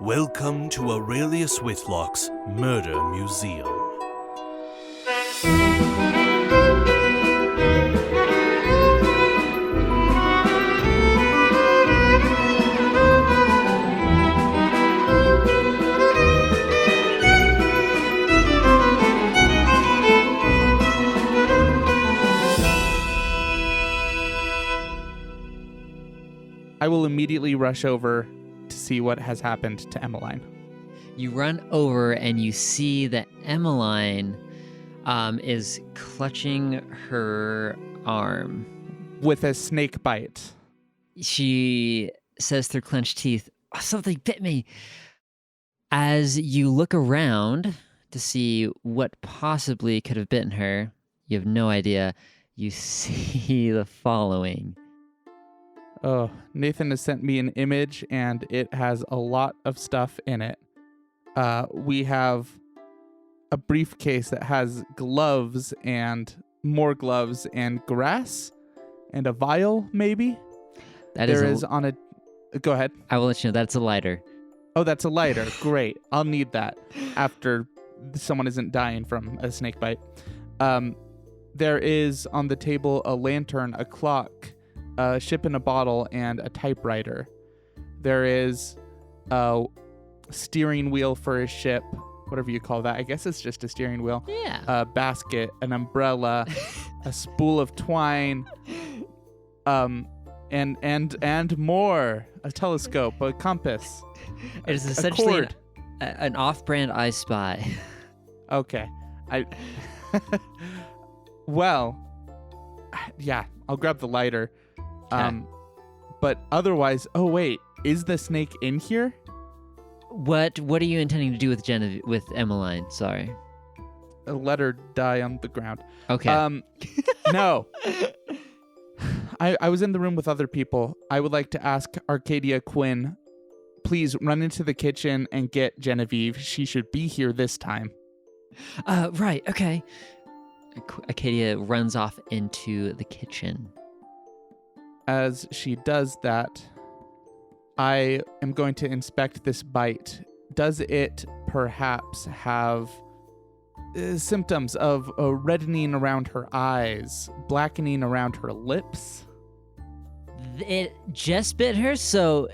Welcome to Aurelius Whitlock's Murder Museum. I will immediately rush over to see what has happened to Emmeline. You run over and you see that Emmeline is clutching her arm. With a snake bite. She says through clenched teeth, "Oh, something bit me." As you look around to see what possibly could have bitten her, you have no idea. You see the following. Oh, Nathan has sent me an image and it has a lot of stuff in it. We have a briefcase that has gloves and more gloves and grass and a vial, maybe? Go ahead. I will let you know that's a lighter. Oh, that's a lighter. Great. I'll need that after someone isn't dying from a snake bite. There is on the table a lantern, a clock, a ship in a bottle, and a typewriter. There is a steering wheel for a ship, whatever you call that. I guess it's just a steering wheel. Yeah. A basket, an umbrella, a spool of twine, and more. A telescope, a compass. It is essentially cord. an off-brand I Spy. Okay. Well, yeah, I'll grab the lighter. Okay. But otherwise, oh wait, is the snake in here? What are you intending to do with Emmeline? Sorry. Let her die on the ground. Okay. No. I was in the room with other people. I would like to ask Arcadia Quinn, please run into the kitchen and get Genevieve. She should be here this time. Right. Okay. Acadia runs off into the kitchen. As she does that, I am going to inspect this bite. Does it perhaps have symptoms of reddening around her eyes, blackening around her lips? It just bit her, so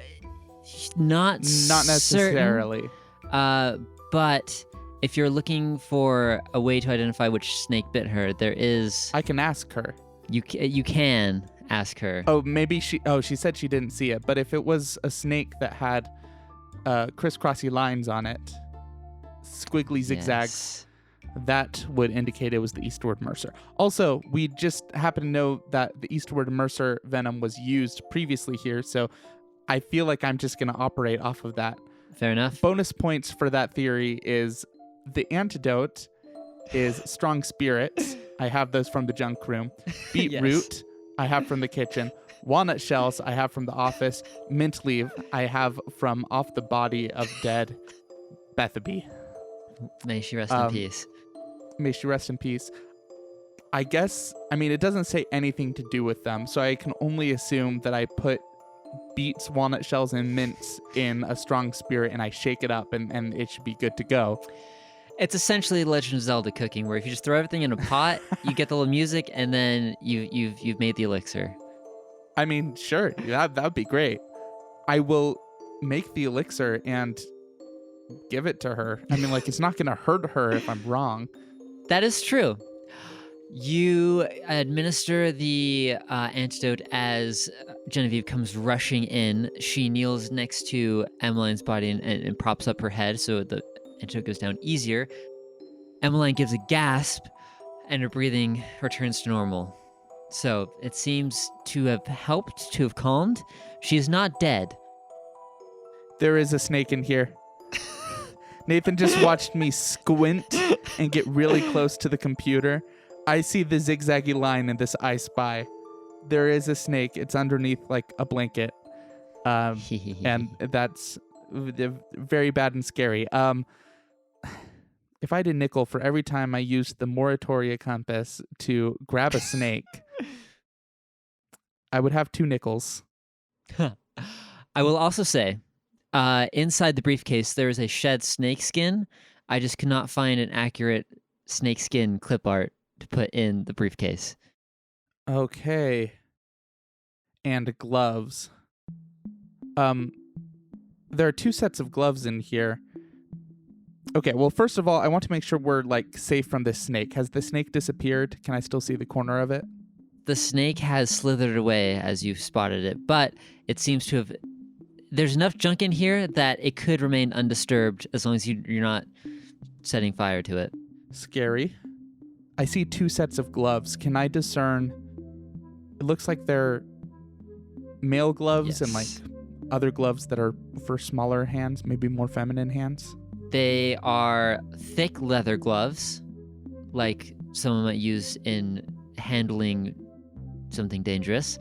not necessarily. But if you're looking for a way to identify which snake bit her, there is. I can ask her. You can ask her. Oh, maybe she said she didn't see it, but if it was a snake that had crisscrossy lines on it, squiggly zigzags, that would indicate it was the Eastward Mercer. Also, we just happen to know that the Eastward Mercer venom was used previously here, so I feel like I'm just going to operate off of that. Fair enough. Bonus points for that theory is the antidote is strong spirits. I have those from the junk room. Beetroot, I have from the kitchen. Walnut shells, I have from the office. Mint leaf, I have from off the body of dead Bethaby. May she rest in peace. May she rest in peace. I guess, it doesn't say anything to do with them, so I can only assume that I put beets, walnut shells, and mints in a strong spirit and I shake it up and it should be good to go. It's essentially Legend of Zelda cooking, where if you just throw everything in a pot, you get the little music, and then you've made the elixir. Sure, that would be great. I will make the elixir and give it to her. It's not going to hurt her if I'm wrong. That is true. You administer the antidote as Genevieve comes rushing in. She kneels next to Emmeline's body and props up her head so the antidote goes down easier. Emmeline gives a gasp and her breathing returns to normal. So it seems to have helped, to have calmed. She is not dead. There is a snake in here. Nathan just watched me squint and get really close to the computer. I see the zigzaggy line in this I Spy. There is a snake. It's underneath like a blanket. And that's very bad and scary. If I had a nickel for every time I used the moratoria compass to grab a snake, I would have 2 nickels. I will also say Inside the briefcase, there is a shed snake skin. I just could not find an accurate snake skin clip art to put in the briefcase. Okay. And gloves. There are 2 sets of gloves in here. Okay, well, first of all, I want to make sure we're, like, safe from this snake. Has the snake disappeared? Can I still see the corner of it? The snake has slithered away as you spotted it, but it seems to have... There's enough junk in here that it could remain undisturbed as long as you're not setting fire to it. Scary. I see 2 sets of gloves. Can I discern... It looks like they're male gloves and, like, Yes. other gloves that are for smaller hands, maybe more feminine hands. They are thick leather gloves, like someone might use in handling something dangerous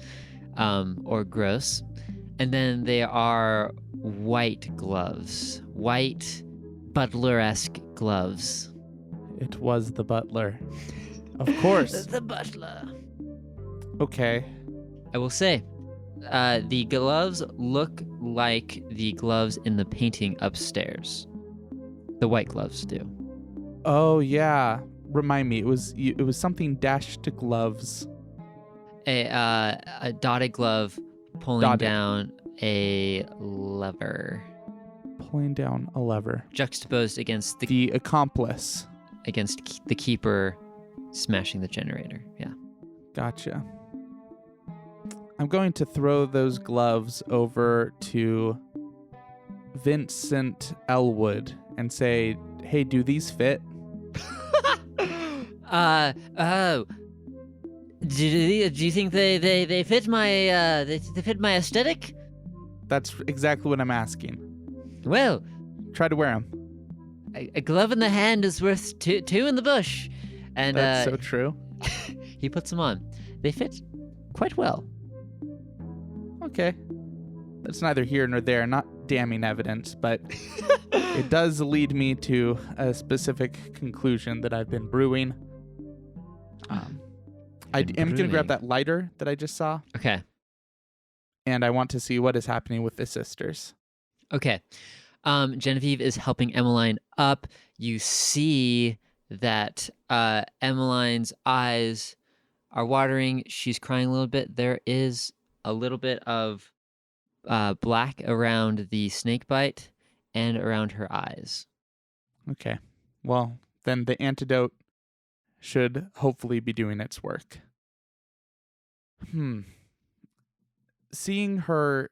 or gross. And then they are white gloves, white butler-esque gloves. It was the butler. Of course. The butler. Okay. I will say, the gloves look like the gloves in the painting upstairs. The white gloves do. Oh, yeah. Remind me, it was something dashed to gloves. A dotted glove pulling Dotted. down a lever, Pulling down a lever. juxtaposed against The accomplice. against the keeper smashing the generator. Yeah. Gotcha. I'm going to throw those gloves over to Vincent Elwood and say, hey, do these fit? Oh. Do you think they fit my they fit my aesthetic? That's exactly what I'm asking. Well, Try to wear them. a glove in the hand is worth two in the bush, and That's so true. he puts them on. They fit quite well. Okay. That's neither here nor there. Not damning evidence, but it does lead me to a specific conclusion that I've been brewing. I am going to grab that lighter that I just saw, Okay. and I want to see what is happening with the sisters. Okay. Genevieve is helping Emmeline up. You see that Emmeline's eyes are watering. She's crying a little bit. There is a little bit of black around the snake bite and around her eyes. Okay. Well, then the antidote should hopefully be doing its work. Seeing her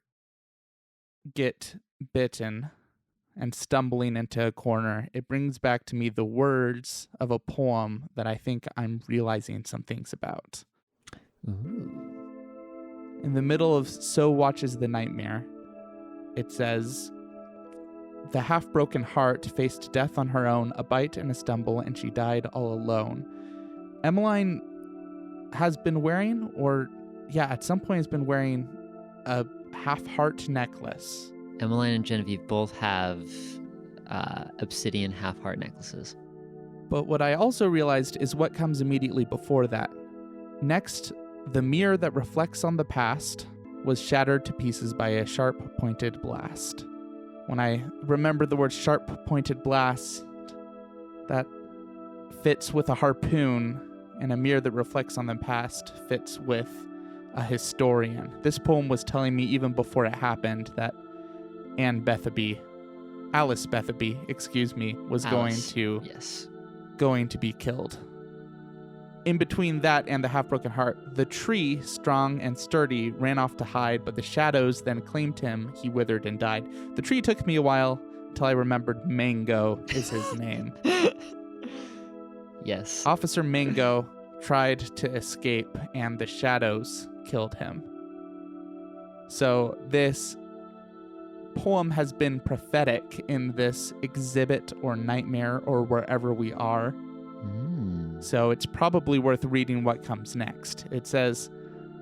get bitten and stumbling into a corner, it brings back to me the words of a poem that I think I'm realizing some things about. Ooh. In the middle of So Watches the Nightmare, it says, the half-broken heart faced death on her own, a bite and a stumble, and she died all alone. Emmeline has been wearing, at some point has been wearing a half-heart necklace. Emmeline and Genevieve both have obsidian half-heart necklaces. But what I also realized is what comes immediately before that. Next, the mirror that reflects on the past was shattered to pieces by a sharp-pointed blast. When I remember the word sharp-pointed blast, that fits with a harpoon, and a mirror that reflects on the past fits with a historian. This poem was telling me even before it happened that Alice Bethaby, was going to be killed. In between that and the half-broken heart, the tree, strong and sturdy, ran off to hide, but the shadows then claimed him. He withered and died. The tree took me a while until I remembered Mango is his name. Yes. Officer Mango tried to escape, and the shadows killed him. So this poem has been prophetic in this exhibit or nightmare or wherever we are. So it's probably worth reading what comes next. It says,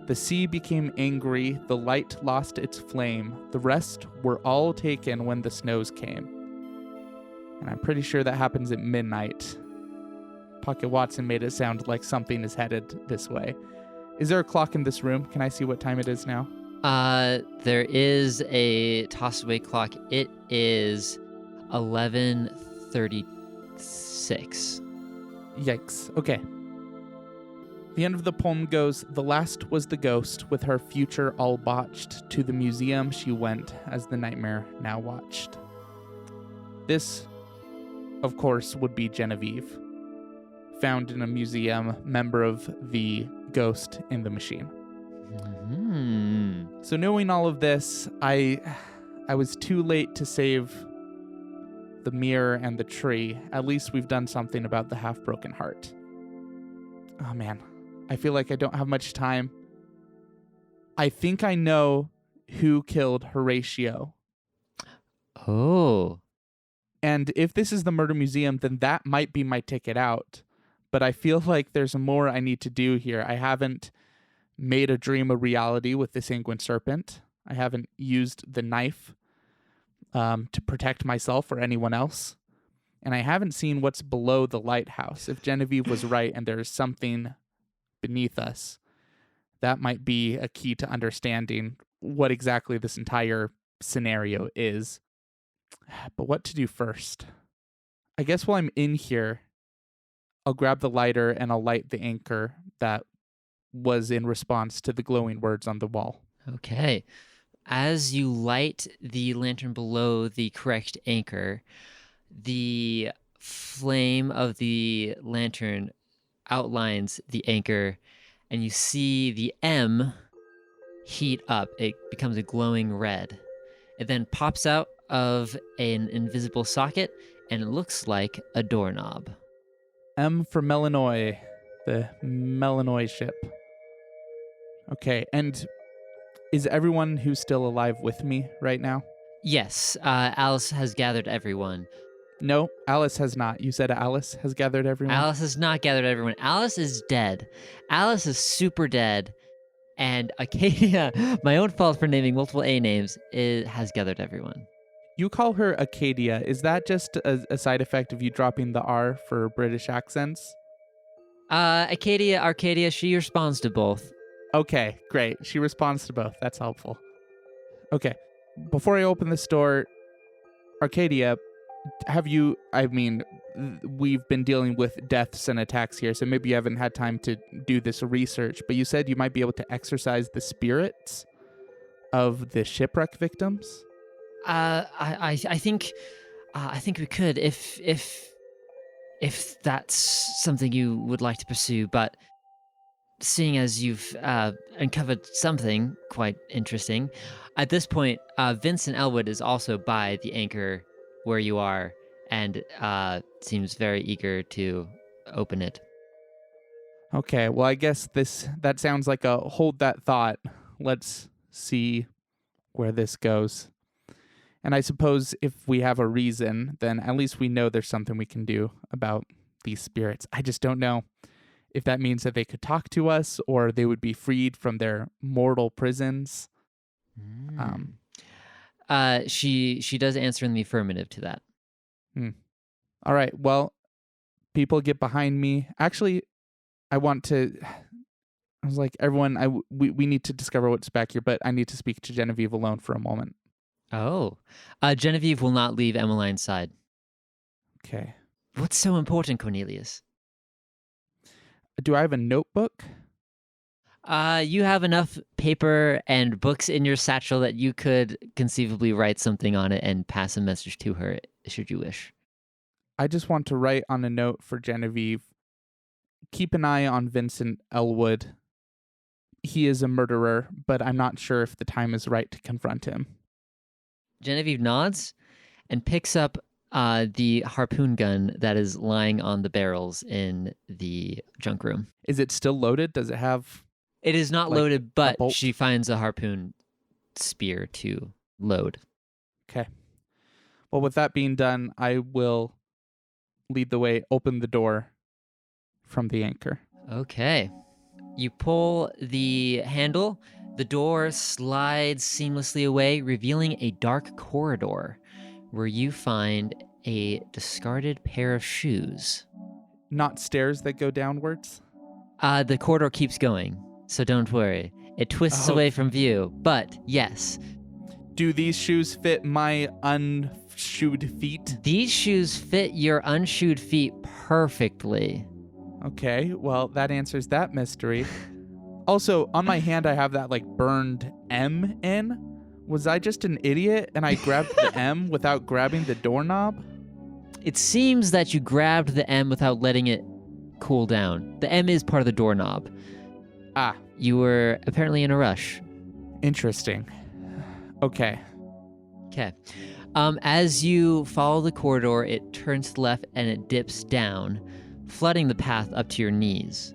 the sea became angry, the light lost its flame, the rest were all taken when the snows came. And I'm pretty sure that happens at midnight. Pocket Watson made it sound like something is headed this way. Is there a clock in this room? Can I see what time it is now? There is a toss-away clock. It is 11:36. Yikes. Okay. The end of the poem goes, "The last was the ghost, with her future all botched. To the museum she went, as the nightmare now watched." This, of course, would be Genevieve, found in a museum, member of the Ghost in the Machine. So knowing all of this, I was too late to save the mirror and the tree. At least we've done something about the half-broken heart. Oh man, I feel like I don't have much time. I think I know who killed Horatio. Oh. And if this is the murder museum, then that might be my ticket out. But I feel like there's more I need to do here. I haven't made a dream a reality with the sanguine serpent. I haven't used the knife to protect myself or anyone else. And I haven't seen what's below the lighthouse. If Genevieve was right and there's something beneath us, that might be a key to understanding what exactly this entire scenario is. But what to do first? I guess while I'm in here, I'll grab the lighter and I'll light the anchor that was in response to the glowing words on the wall. Okay. As you light the lantern below the correct anchor, the flame of the lantern outlines the anchor, and you see the M heat up. It becomes a glowing red. It then pops out of an invisible socket, and it looks like a doorknob. M for Melanoy, the Melanoy ship. Okay, and is everyone who's still alive with me right now? Yes, Alice has gathered everyone. No, Alice has not. You said Alice has gathered everyone? Alice has not gathered everyone. Alice is dead. Alice is super dead. And Acadia, my own fault for naming multiple A names, has gathered everyone. You call her Acadia. Is that just a side effect of you dropping the R for British accents? Arcadia, she responds to both. Okay, great. She responds to both. That's helpful. Okay, before I open this door, Arcadia, we've been dealing with deaths and attacks here, so maybe you haven't had time to do this research, but you said you might be able to exorcise the spirits of the shipwreck victims? I think we could if that's something you would like to pursue, but seeing as you've uncovered something quite interesting, at this point, Vincent Elwood is also by the anchor where you are and seems very eager to open it. Okay, well, I guess that sounds like a hold that thought. Let's see where this goes. And I suppose if we have a reason, then at least we know there's something we can do about these spirits. I just don't know if that means that they could talk to us or they would be freed from their mortal prisons. She does answer in the affirmative to that. All right, well, people get behind me. Actually, I was like, everyone, we need to discover what's back here, but I need to speak to Genevieve alone for a moment. Oh. Genevieve will not leave Emmeline's side. Okay. What's so important, Cornelius? Do I have a notebook? You have enough paper and books in your satchel that you could conceivably write something on it and pass a message to her, should you wish. I just want to write on a note for Genevieve. Keep an eye on Vincent Elwood. He is a murderer, but I'm not sure if the time is right to confront him. Genevieve nods and picks up the harpoon gun that is lying on the barrels in the junk room. Is it still loaded? Does it have... It is not like, loaded, but bolt? she finds a harpoon spear to load. Okay. Well, with that being done, I will lead the way, open the door from the anchor. Okay. You pull the handle. The door slides seamlessly away, revealing a dark corridor where you find a discarded pair of shoes. Not stairs that go downwards? The corridor keeps going, so don't worry. It twists Oh. away from view, but yes. Do these shoes fit my unshoed feet? These shoes fit your unshoed feet perfectly. Okay, well, that answers that mystery. Also, on my hand, I have that like burned M in. Was I just an idiot and I grabbed the M without grabbing the doorknob? It seems that you grabbed the M without letting it cool down. The M is part of the doorknob. Ah, You were apparently in a rush. interesting. Okay. Okay. As you follow the corridor, it turns to the left and it dips down, flooding the path up to your knees.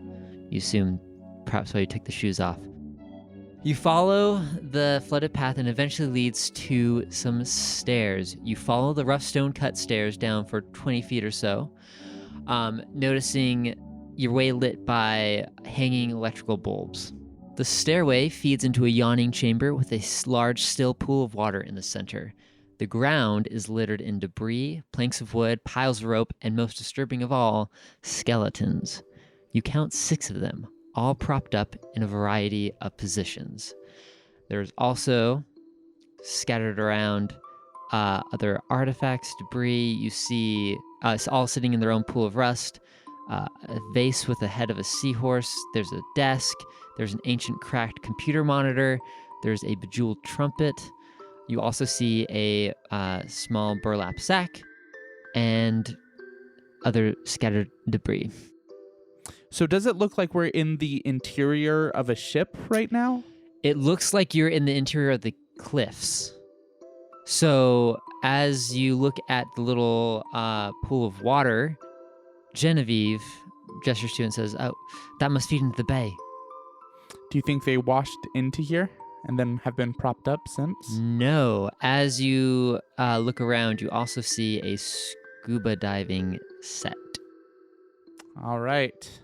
You assume perhaps why you took the shoes off. You follow the flooded path and eventually leads to some stairs. You follow the rough stone cut stairs down for 20 feet or so, noticing your way lit by hanging electrical bulbs. The stairway feeds into a yawning chamber with a large still pool of water in the center. The ground is littered in debris, planks of wood, piles of rope, and most disturbing of all, skeletons. You count 6 of them, all propped up in a variety of positions. There's also scattered around other artifacts, debris. You see all sitting in their own pool of rust. A vase with the head of a seahorse. There's a desk. There's an ancient cracked computer monitor. There's a bejeweled trumpet. You also see a small burlap sack and other scattered debris. So does it look like we're in the interior of a ship right now? It looks like you're in the interior of the cliffs. So as you look at the little pool of water, Genevieve gestures to you and says, "Oh, that must feed into the bay." Do you think they washed into here and then have been propped up since? No. As you look around, you also see a scuba diving set. All right.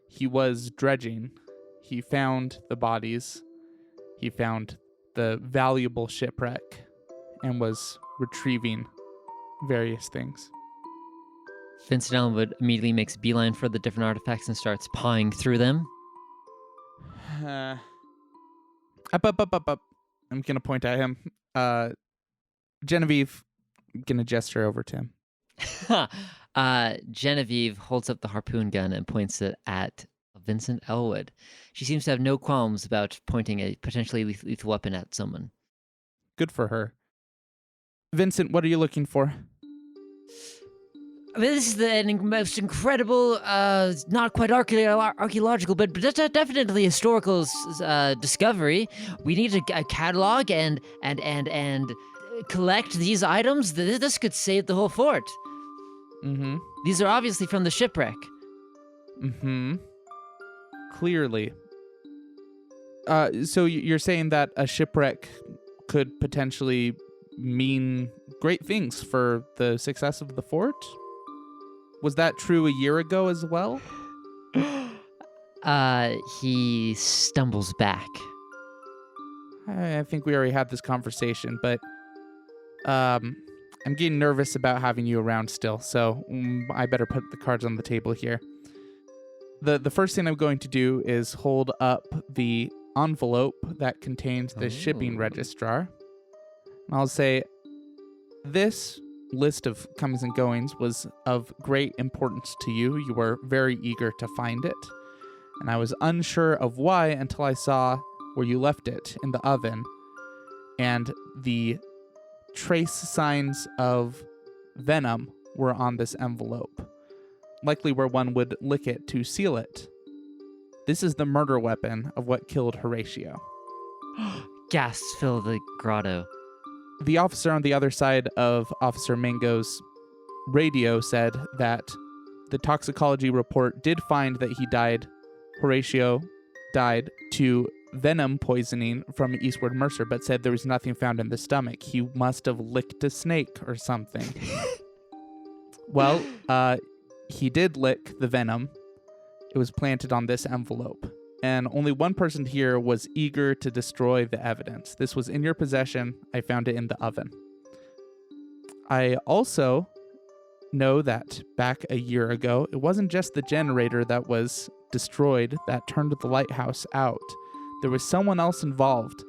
He was dredging. He found the bodies. He found the valuable shipwreck and was retrieving various things. Vincent Ellenwood immediately makes a beeline for the different artifacts and starts pawing through them. Up. I'm going to point at him. Genevieve, I'm going to gesture over to him. Genevieve holds up the harpoon gun and points it at Vincent Elwood. She seems to have no qualms about pointing a potentially lethal weapon at someone. Good for her. Vincent, what are you looking for? I mean, this is the most incredible, not quite archaeological, but definitely historical discovery. We need a catalog and collect these items. This could save the whole fort. Mm-hmm. These are obviously from the shipwreck. Mm-hmm. Clearly. So you're saying that a shipwreck could potentially mean great things for the success of the fort? Was that true a year ago as well? He stumbles back. I think we already had this conversation, but I'm getting nervous about having you around still, so I better put the cards on the table here. The first thing I'm going to do is hold up the envelope that contains the shipping registrar. And I'll say, this list of comings and goings was of great importance to you. You were very eager to find it. And I was unsure of why until I saw where you left it in the oven. And the trace signs of venom were on this envelope, likely where one would lick it to seal it. This is the murder weapon of what killed Horatio. Gasps fill the grotto. The officer on the other side of Officer Mango's radio said that the toxicology report did find that Horatio died to venom poisoning from Eastward Mercer, but said there was nothing found in the stomach. He must have licked a snake or something. Well, he did lick the venom. It was planted on this envelope. And only one person here was eager to destroy the evidence. This was in your possession. I found it in the oven. I also know that back a year ago, it wasn't just the generator that was destroyed that turned the lighthouse out. There was someone else involved.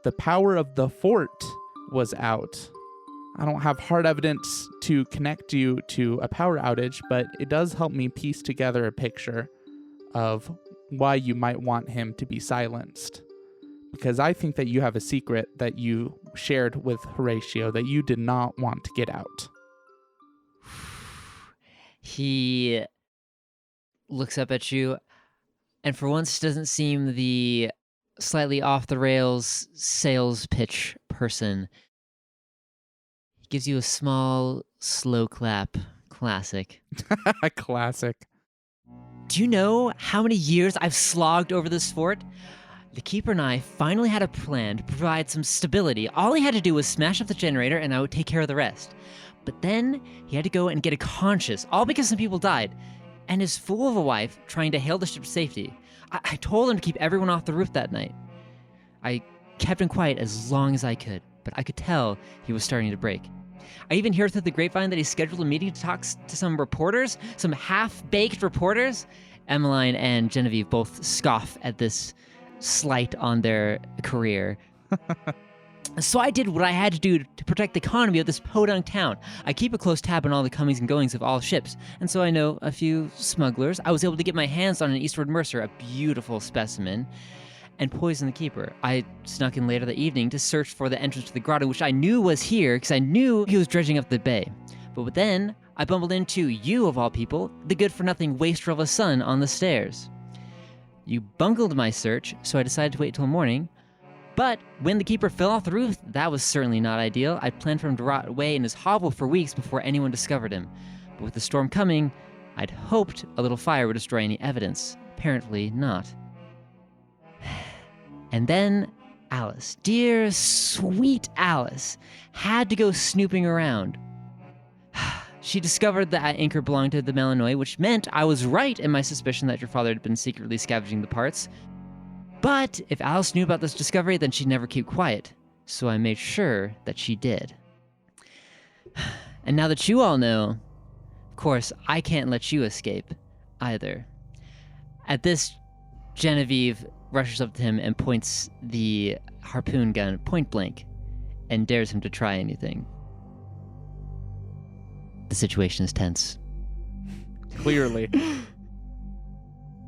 The power of the fort was out. I don't have hard evidence to connect you to a power outage, but it does help me piece together a picture of why you might want him to be silenced. Because I think that you have a secret that you shared with Horatio that you did not want to get out. He looks up at you, and for once doesn't seem the slightly off the rails sales pitch person. He gives you a small, slow clap. Classic. Classic. Do you know how many years I've slogged over this fort? The keeper and I finally had a plan to provide some stability. All he had to do was smash up the generator and I would take care of the rest. But then he had to go and get a conscious, all because some people died, and his fool of a wife trying to hail the ship to safety. I told him to keep everyone off the roof that night. I kept him quiet as long as I could, but I could tell he was starting to break. I even hear through the grapevine that he scheduled a meeting to talk to some reporters, some half-baked reporters. Emmeline and Genevieve both scoff at this slight on their career. So I did what I had to do to protect the economy of this podunk town. I keep a close tab on all the comings and goings of all ships, and so I know a few smugglers. I was able to get my hands on an Eastward Mercer, a beautiful specimen, and poison the keeper. I snuck in later that evening to search for the entrance to the grotto, which I knew was here because I knew he was dredging up the bay. But then I bumbled into you, of all people, the good-for-nothing waster of a son on the stairs. You bungled my search, so I decided to wait till morning. But when the keeper fell off the roof, that was certainly not ideal. I'd planned for him to rot away in his hovel for weeks before anyone discovered him. But with the storm coming, I'd hoped a little fire would destroy any evidence. Apparently not. And then Alice, dear sweet Alice, had to go snooping around. She discovered that anchor belonged to the Malinois, which meant I was right in my suspicion that your father had been secretly scavenging the parts. But if Alice knew about this discovery, then she'd never keep quiet. So I made sure that she did. And now that you all know, of course, I can't let you escape either. At this, Genevieve rushes up to him and points the harpoon gun point blank and dares him to try anything. The situation is tense. Clearly.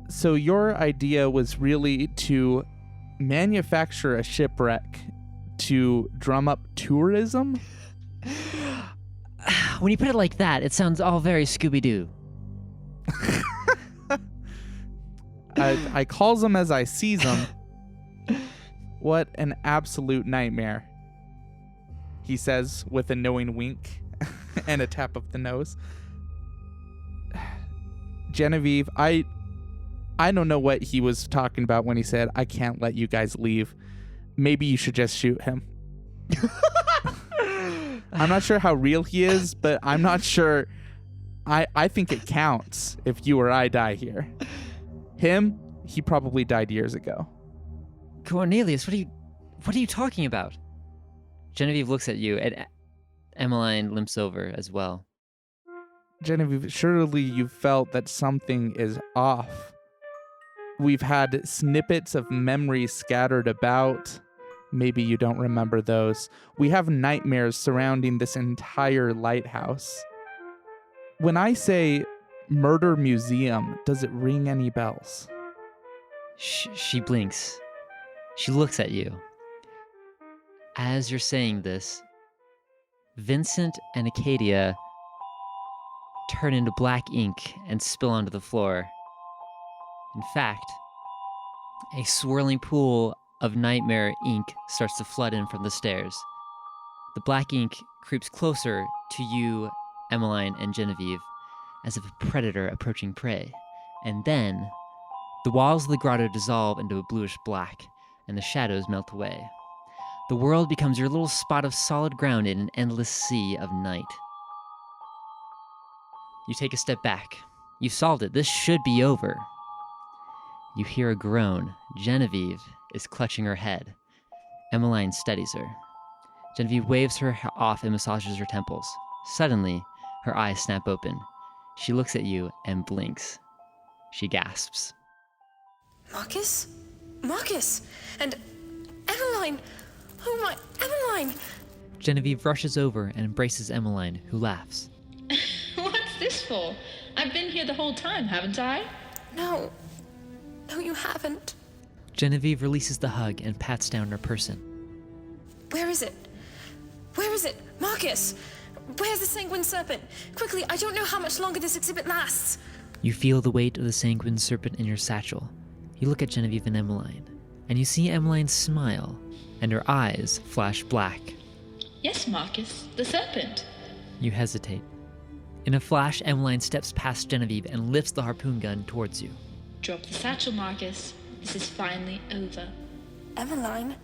So your idea was really to manufacture a shipwreck to drum up tourism? When you put it like that, it sounds all very Scooby-Doo. I calls them as I sees them. What an absolute nightmare, he says with a knowing wink and a tap of the nose. Genevieve, I don't know what he was talking about when he said, I can't let you guys leave. Maybe you should just shoot him. I'm not sure how real he is, but I'm not sure. I think it counts if you or I die here. Him, he probably died years ago. Cornelius, what are you talking about? Genevieve looks at you, and Emmeline limps over as well. Genevieve, surely you felt that something is off. We've had snippets of memories scattered about. Maybe you don't remember those. We have nightmares surrounding this entire lighthouse. When I say murder museum, does it ring any bells? She blinks. She looks at you. As you're saying this, Vincent and Acadia turn into black ink and spill onto the floor. In fact, a swirling pool of nightmare ink starts to flood in from the stairs. The black ink creeps closer to you, Emmeline, and Genevieve, as if a predator approaching prey. And then, the walls of the grotto dissolve into a bluish black, and the shadows melt away. The world becomes your little spot of solid ground in an endless sea of night. You take a step back. You solved it. This should be over. You hear a groan. Genevieve is clutching her head. Emmeline steadies her. Genevieve waves her off and massages her temples. Suddenly, her eyes snap open. She looks at you and blinks. She gasps. Marcus? Marcus! And Emmeline! Oh my, Emmeline! Genevieve rushes over and embraces Emmeline, who laughs. What's this for? I've been here the whole time, haven't I? No. No, you haven't. Genevieve releases the hug and pats down her person. Where is it? Where is it? Marcus! Where's the sanguine serpent? Quickly, I don't know how much longer this exhibit lasts. You feel the weight of the sanguine serpent in your satchel. You look at Genevieve and Emmeline, and you see Emmeline smile, and her eyes flash black. Yes, Marcus, the serpent. You hesitate. In a flash, Emmeline steps past Genevieve and lifts the harpoon gun towards you. Drop the satchel, Marcus. This is finally over. Emmeline?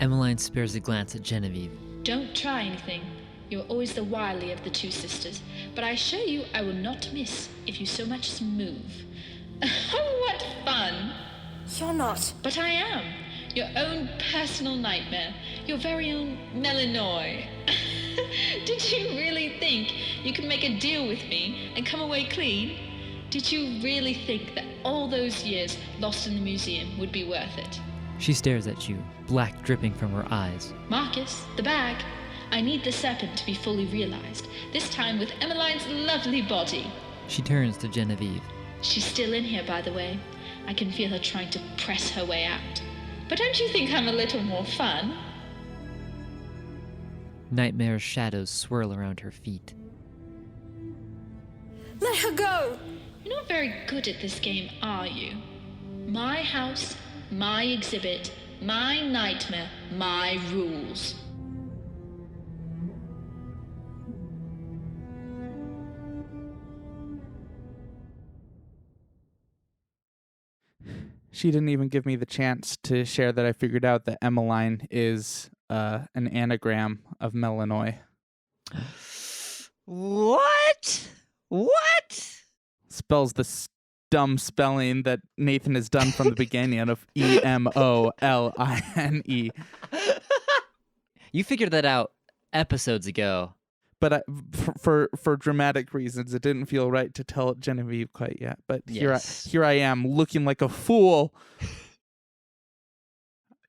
Emmeline spares a glance at Genevieve. Don't try anything. You're always the wily of the two sisters, but I assure you I will not miss if you so much as move. Oh, what fun! You're not. But I am. Your own personal nightmare. Your very own Melanoy. Did you really think you could make a deal with me and come away clean? Did you really think that all those years lost in the museum would be worth it? She stares at you, black dripping from her eyes. Marcus, the bag. I need the serpent to be fully realized, this time with Emmeline's lovely body. She turns to Genevieve. She's still in here, by the way. I can feel her trying to press her way out. But don't you think I'm a little more fun? Nightmare shadows swirl around her feet. Let her go! You're not very good at this game, are you? My house, my exhibit, my nightmare, my rules. She didn't even give me the chance to share that I figured out that Emmeline is an anagram of Melanoy. What? What? Spells the dumb spelling that Nathan has done from the beginning of Emoline. You figured that out episodes ago. But for dramatic reasons, it didn't feel right to tell Genevieve quite yet. But Yes. here I am looking like a fool.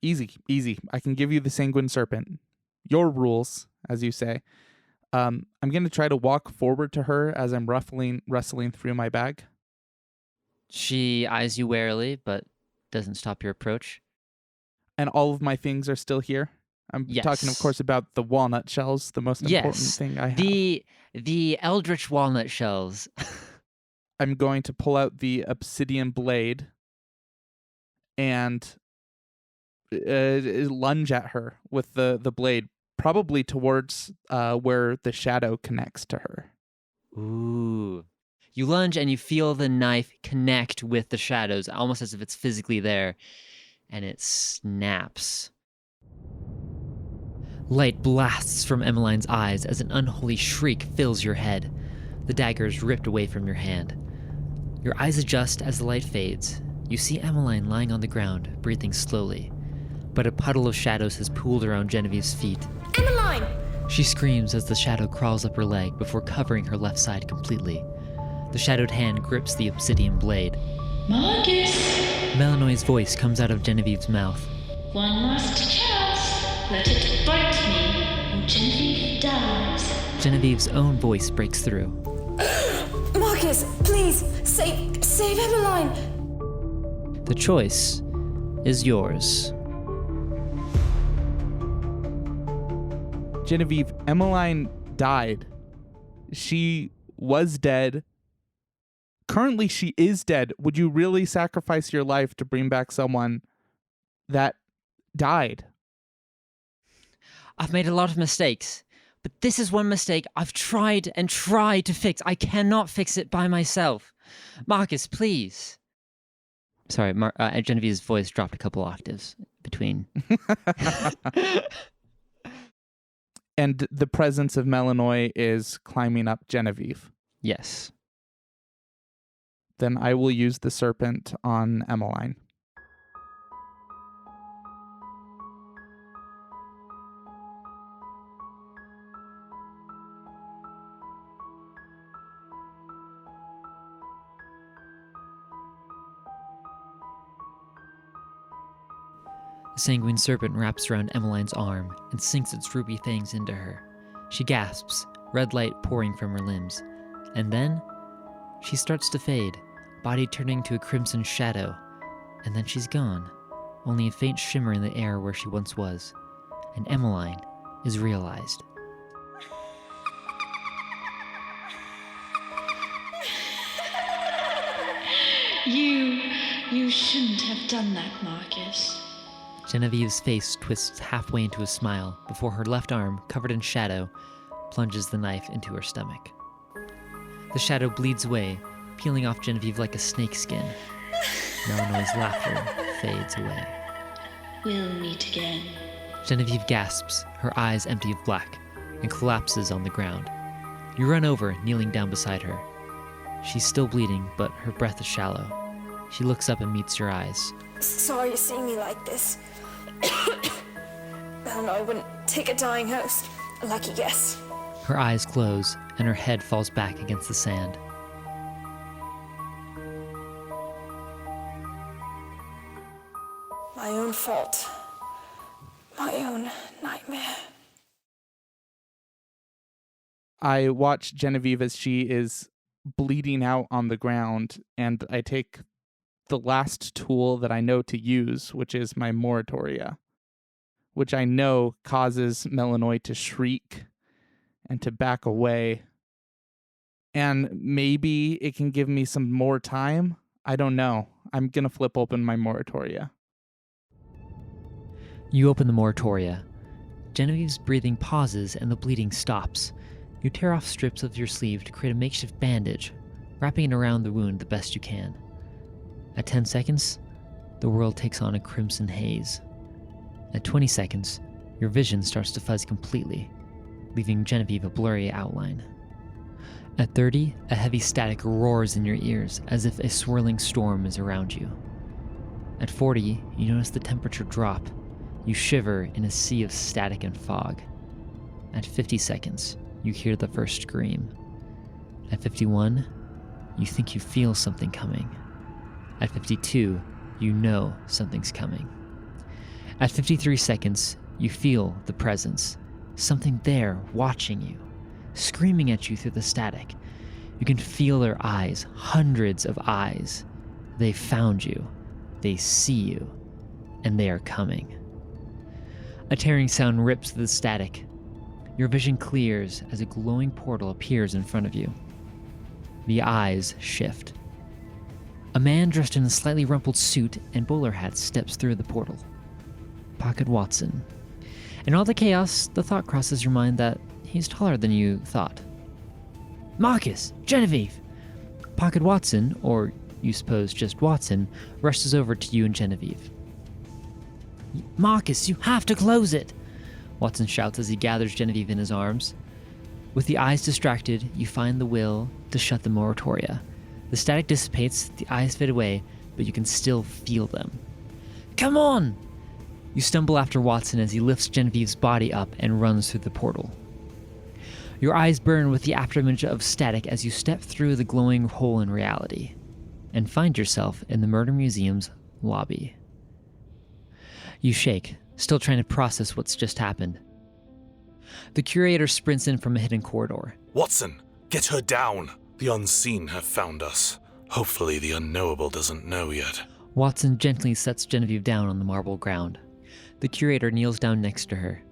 Easy. I can give you the sanguine serpent. Your rules, as you say. I'm going to try to walk forward to her as I'm wrestling through my bag. She eyes you warily, but doesn't stop your approach. And all of my things are still here. I'm talking, of Yes. course, about the walnut shells, the most important thing I have. The eldritch walnut shells. I'm going to pull out the obsidian blade and lunge at her with the blade, probably towards where the shadow connects to her. Ooh. You lunge and you feel the knife connect with the shadows, almost as if it's physically there, and it snaps. Light blasts from Emmeline's eyes as an unholy shriek fills your head. The dagger is ripped away from your hand. Your eyes adjust as the light fades. You see Emmeline lying on the ground, breathing slowly. But a puddle of shadows has pooled around Genevieve's feet. Emmeline! She screams as the shadow crawls up her leg before covering her left side completely. The shadowed hand grips the obsidian blade. Marcus! Melanoy's voice comes out of Genevieve's mouth. One last chance. Let it bite me, or Genevieve dies. Genevieve's own voice breaks through. Marcus, please, save Emmeline! The choice is yours. Genevieve, Emmeline died. She was dead. Currently, she is dead. Would you really sacrifice your life to bring back someone that died? I've made a lot of mistakes, but this is one mistake I've tried and tried to fix. I cannot fix it by myself. Marcus, please. Sorry, Genevieve's voice dropped a couple octaves between. And the presence of Melanoy is climbing up Genevieve. Yes. Then I will use the serpent on Emmeline. The sanguine serpent wraps around Emmeline's arm and sinks its ruby fangs into her. She gasps, red light pouring from her limbs. And then, she starts to fade, body turning to a crimson shadow. And then she's gone, only a faint shimmer in the air where she once was. And Emmeline is realized. You shouldn't have done that, Marcus. Genevieve's face twists halfway into a smile before her left arm, covered in shadow, plunges the knife into her stomach. The shadow bleeds away, peeling off Genevieve like a snake skin. Melinoy's laughter fades away. We'll meet again. Genevieve gasps, her eyes empty of black, and collapses on the ground. You run over, kneeling down beside her. She's still bleeding, but her breath is shallow. She looks up and meets your eyes. Sorry you see me like this. Melinoy wouldn't take a dying host. A lucky guess. Her eyes close, and her head falls back against the sand. My own fault. My own nightmare. I watch Genevieve as she is bleeding out on the ground, and I take the last tool that I know to use, which is my moratoria, which I know causes Melinoy to shriek and to back away. And maybe it can give me some more time. I don't know. I'm going to flip open my moratoria. You open the moratoria. Genevieve's breathing pauses and the bleeding stops. You tear off strips of your sleeve to create a makeshift bandage, wrapping it around the wound the best you can. At 10 seconds, the world takes on a crimson haze. At 20 seconds, your vision starts to fuzz completely, leaving Genevieve a blurry outline. At 30, a heavy static roars in your ears as if a swirling storm is around you. At 40, you notice the temperature drop. You shiver in a sea of static and fog. At 50 seconds, you hear the first scream. At 51, you think you feel something coming. At 52, you know something's coming. At 53 seconds, you feel the presence. Something there watching you, screaming at you through the static. You can feel their eyes, hundreds of eyes. They found you, they see you, and they are coming. A tearing sound rips through the static. Your vision clears as a glowing portal appears in front of you. The eyes shift. A man dressed in a slightly rumpled suit and bowler hat steps through the portal. Pocket Watson. In all the chaos, the thought crosses your mind that he's taller than you thought. Marcus! Genevieve! Pocket Watson, or you suppose just Watson, rushes over to you and Genevieve. Marcus, you have to close it! Watson shouts as he gathers Genevieve in his arms. With the eyes distracted, you find the will to shut the moratoria. The static dissipates, the eyes fade away, but you can still feel them. Come on! You stumble after Watson as he lifts Genevieve's body up and runs through the portal. Your eyes burn with the afterimage of static as you step through the glowing hole in reality, and find yourself in the Murder Museum's lobby. You shake, still trying to process what's just happened. The curator sprints in from a hidden corridor. Watson, get her down. The unseen have found us. Hopefully the unknowable doesn't know yet. Watson gently sets Genevieve down on the marble ground. The curator kneels down next to her.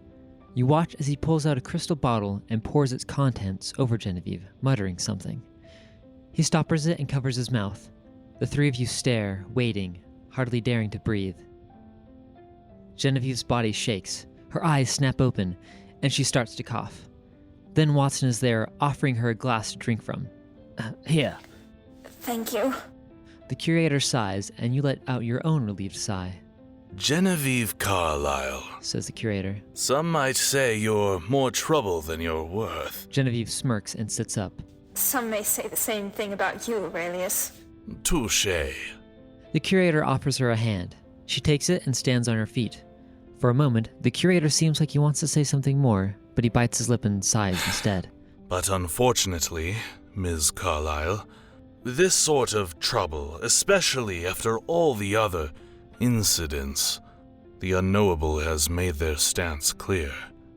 You watch as he pulls out a crystal bottle and pours its contents over Genevieve, muttering something. He stoppers it and covers his mouth. The three of you stare, waiting, hardly daring to breathe. Genevieve's body shakes. Her eyes snap open, and she starts to cough. Then Watson is there, offering her a glass to drink from. Here. Thank you. The curator sighs, and you let out your own relieved sigh. Genevieve Carlyle, Says the curator. some might say you're more trouble than you're worth. Genevieve smirks and sits up. Some may say the same thing about you, Aurelius. Touché. The curator offers her a hand. She takes it and stands on her feet. For a moment, the curator seems like he wants to say something more, but he bites his lip and sighs instead. But unfortunately, Ms. Carlyle, this sort of trouble, especially after all the other incidents, The unknowable has made their stance clear.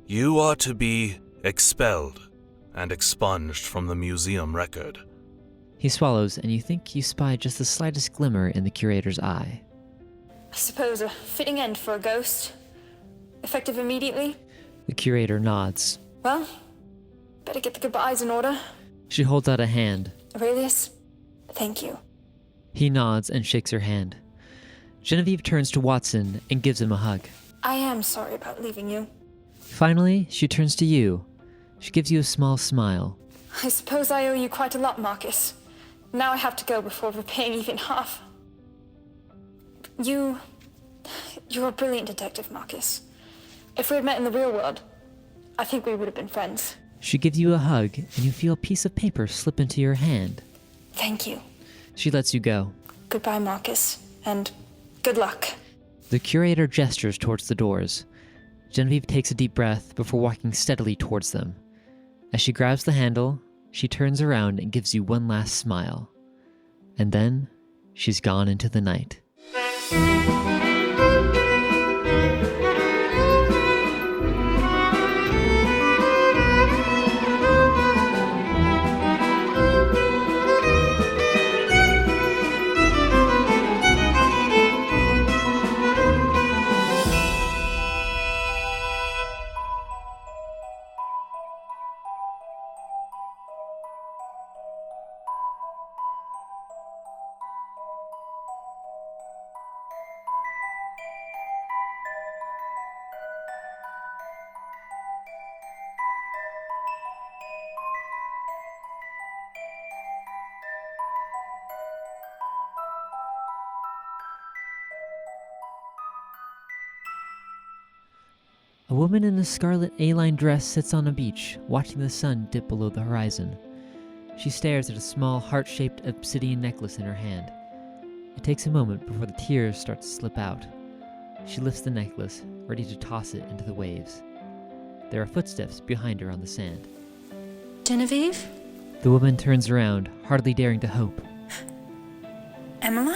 You are to be expelled and expunged from the museum record. He swallows, and you think you spy just the slightest glimmer in the curator's eye. I suppose a fitting end for a ghost. Effective immediately? The curator nods. Well, better get the goodbyes in order. She holds out a hand. Aurelius, thank you. He nods and shakes her hand. Genevieve turns to Watson and gives him a hug. I am sorry about leaving you. Finally, she turns to you. She gives you a small smile. I suppose I owe you quite a lot, Marcus. Now I have to go before repaying even half. You're a brilliant detective, Marcus. If we had met in the real world, I think we would have been friends. She gives you a hug, and you feel a piece of paper slip into your hand. Thank you. She lets you go. Goodbye, Marcus, and good luck. The curator gestures towards the doors. Genevieve takes a deep breath before walking steadily towards them. As she grabs the handle, she turns around and gives you one last smile. And then, she's gone into the night. A woman in a scarlet A-line dress sits on a beach, watching the sun dip below the horizon. She stares at a small heart-shaped obsidian necklace in her hand. It takes a moment before the tears start to slip out. She lifts the necklace, ready to toss it into the waves. There are footsteps behind her on the sand. Genevieve? The woman turns around, hardly daring to hope. Emmeline?